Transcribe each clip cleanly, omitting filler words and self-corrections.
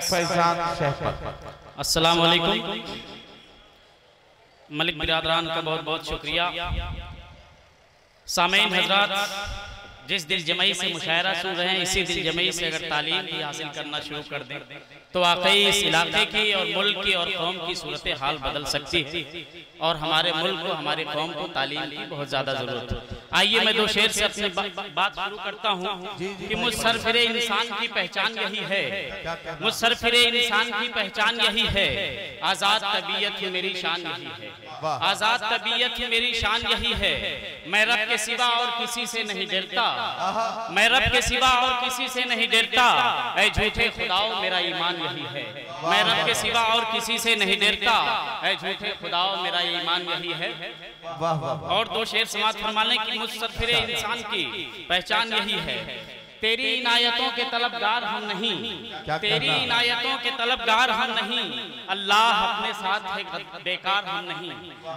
फैजान शहपर। अस्सलाम वालेकुम। मलिक बिरादरान का बहुत बहुत शुक्रिया। सामीन हजरात, जिस दिल जमई से मुशायरा सुन रहे हैं, इसी दिल जमई से अगर तालीम भी हासिल करना शुरू कर दें तो वाकई इस इलाके की और मुल्क की और कौम की सूरत हाल बदल सकती है और हमारे मुल्क को, हमारे कौम को तालीम की बहुत ज़्यादा ज़रूरत है। आइए मैं दो शेर से अपनी बात शुरू करता हूँ कि मुसरफिरे इंसान की पहचान यही है, मुसरफिरे इंसान की पहचान यही है, आज़ाद तबीयत ही मेरी शान यही है, आज़ाद तबीयत ही मेरी शान यही है। मैं रब के सिवा और किसी से नहीं डरता, मैं रब के सिवा और किसी से नहीं डरता, ऐ झूठे खुदाओ मेरा ईमान यही है। मैं रब के सिवा और किसी से नहीं डरता, ऐ झूठे खुदाओ मेरा ईमान यही है। और दो शेर समाप्त फरमाने की मुसरफिरे इंसान की पहचान यही है। तेरी इनायतों के तलबगार हम नहीं, तेरी इनायतों के तलबगार हम नहीं, अल्लाह अपने साथ है बेकार हम नहीं,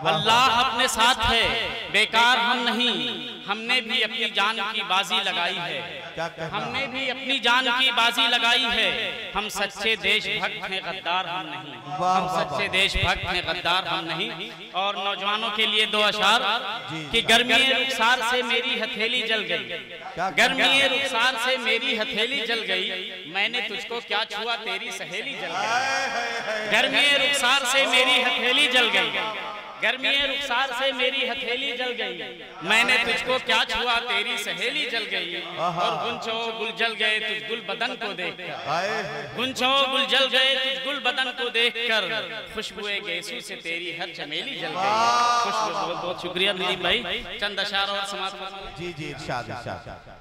अल्लाह अपने साथ है बेकार हम नहीं। हमने भी अपनी जान की बाजी लगाई है, हमने भी अपनी जान की बाजी लगाई है। हम सच्चे देशभक्त हैं, गद्दार हम नहीं, हम सच्चे देशभक्त हैं, गद्दार हम नहीं। और नौजवानों के लिए दो अशार कि गर्मी रुखसार से मेरी हथेली जल गई, गर्मी रुखसार से मेरी हथेली जल गई, मैंने तुझको क्या छुआ तेरी सहेली जल गई। गर्मी रुखसार से मेरी हथेली जल गई, गर्मी रुखसार से मेरी हथेली जल गई, मैंने तुझको क्या छुआ तेरी सहेली जल गई। और गुंचो गुल जल गए तुझ गुल बदन को देखकर, गुंचो गुल जल गए तुझ गुल बदन को देखकर, खुशबुए गेसू से तेरी हर चमेली जल गई। खुशबू। बहुत बहुत शुक्रिया नदीम भाई। चंद अशार और समाप्त। जी जी इरशाद इरशाद।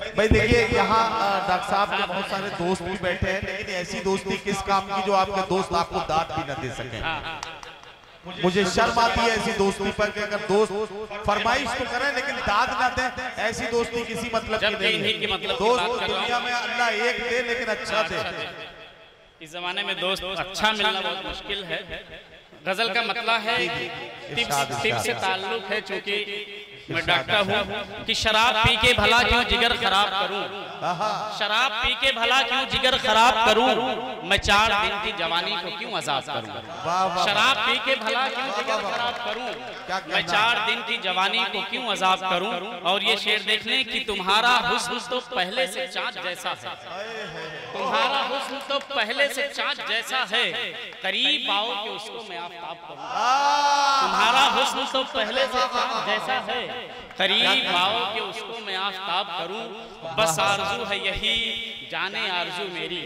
भाई देखिए यहाँ डॉक्टर साहब के बहुत सारे दोस्त भी बैठे हैं, लेकिन ऐसी दोस्ती किस काम की जो आपके दोस्त आपको दाद भी न दे सके। मुझे शर्म आती है ऐसी दोस्ती पर कि अगर दोस्त फरमाइश तो करें लेकिन दाद ना दे, ऐसी दोस्ती किसी मतलब की नहीं है। दोस्त दुनिया में अल्लाह एक दे लेकिन अच्छा दे। इस जमाने में दोस्त अच्छा मिलना बहुत मुश्किल है। गजल का मतलब है तिब से ताल्लुक है, चूंकि मैं डॉक्टर हूँ कि शराब पी के भला क्यों जिगर खराब करूं, शराब पी के भला क्यों जिगर खराब करूं, मैं 4 दिन की जवानी को क्यों अजाब करूं। शराब पी के भला क्यों जिगर खराब करूं, मैं 4 दिन की जवानी को क्यों अजाब करूं। और ये शेर देख लें कि तुम्हारा हुस्न तो पहले से चाँद जैसा है, तुम्हारा हुस्न तो पहले से चाँद जैसा है, करीब आओ कि उसको मैं आफताब करूं। तुम्हारा हुस्न तो पहले से चाँद जैसा है, करीब आओ कि उसको मैं आफताब करूं। बस आरज़ू है यही जाने आरज़ू मेरी,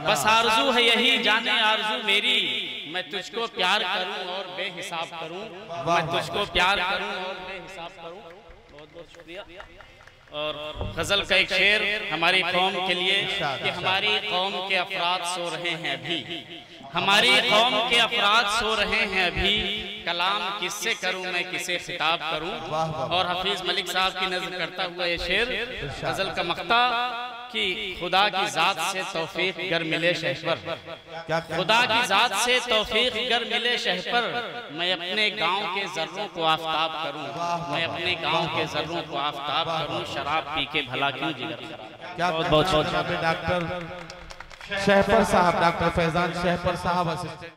बस आरज़ू है यही जाने आरज़ू मेरी, मैं तुझको प्यार करूं और बेहिसाब करूं, मैं तुझको प्यार करूं और बेहिसाब करूं। बहुत बहुत शुक्रिया। और गजल का एक शेर हमारी कौम के लिए कि हमारी कौम के अफराद सो रहे हैं अभी, हमारी कौम के अफराद सो रहे हैं अभी, कलाम किससे करूं मैं किसे खिताब करूं। और हफीज मलिक साहब की नज़र करता हुआ ये शेर गजल का मक्ता कि खुदा की जात से तौफीक गर मिले शहपर, खुदा की जात से तौफीक गर मिले शहपर, मैं अपने गांव के जर्रों को आफताब करूं, मैं अपने गांव के जर्रों को आफताब करूं, शराब पी के भला क्यों जिगर खराब। बहुत बहुत डॉक्टर शहपर साहब, डॉक्टर फैजान शहपर साहब।